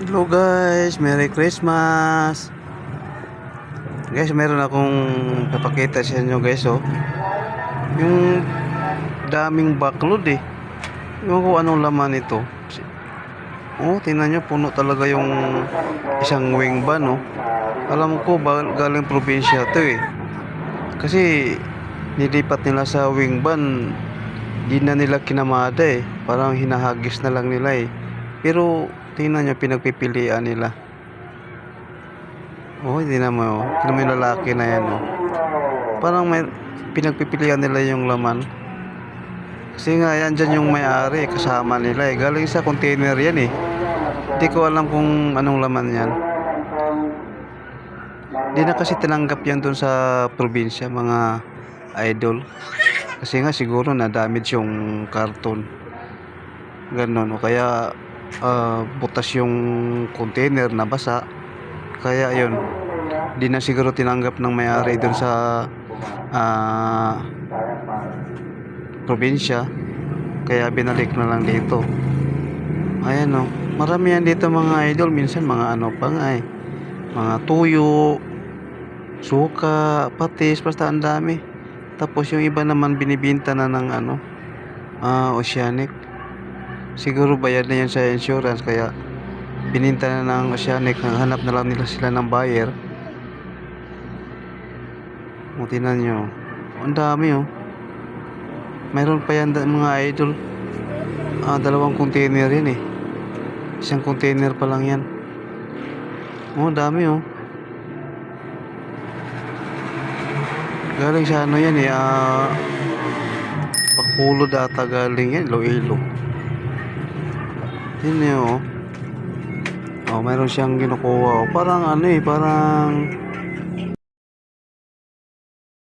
Hello guys, Merry Christmas. Guys, meron akong papakita sa inyo guys, oh. Yung daming backload eh. Yung kung anong laman ito. Oh, tingnan nyo, puno talaga yung isang wing van, oh. Alam ko galing probinsya 'to eh. Kasi nilipat nila sa wing van, di na nila kinamada eh. Parang hinahagis na lang nila eh. Pero tingnan nyo, pinagpipilian nila. Oh, hindi naman, oh. Tingnan mo yung lalaki na yan, oh. Parang may pinagpipilian nila yung laman. Kasi nga, yan dyan yung may-ari, kasama nila eh. Galing sa container yan eh. Hindi ko alam kung anong laman yan. Hindi na kasi tinanggap yan dun sa probinsya, mga idol. Kasi nga siguro na-damage yung karton. Ganon, o kaya butas yung container, nabasa. Kaya yun, di na siguro tinanggap ng may-ari dun sa probinsya, kaya binalik na lang dito. Ayan, oh, marami yan dito mga idol. Minsan mga ano pa nga eh, mga tuyo, suka, patis, basta ang dami. Tapos yung iba naman binibinta na ng ano, Oceanic. Siguro bayad na yan sa insurance, kaya bininta na ng Oceanic. Hanap na lang nila sila ng buyer. Tingnan nyo, ang dami, oh. Mayroon pa yan mga idol. Dalawang container yan eh. Isang container pa lang yan. Oh, dami, oh. Galing sa ano yan eh, Bacolod data galing yan, Iloilo. Yun eh, oh. Oh, mayroon siyang kinukuha, oh. Parang ano eh, parang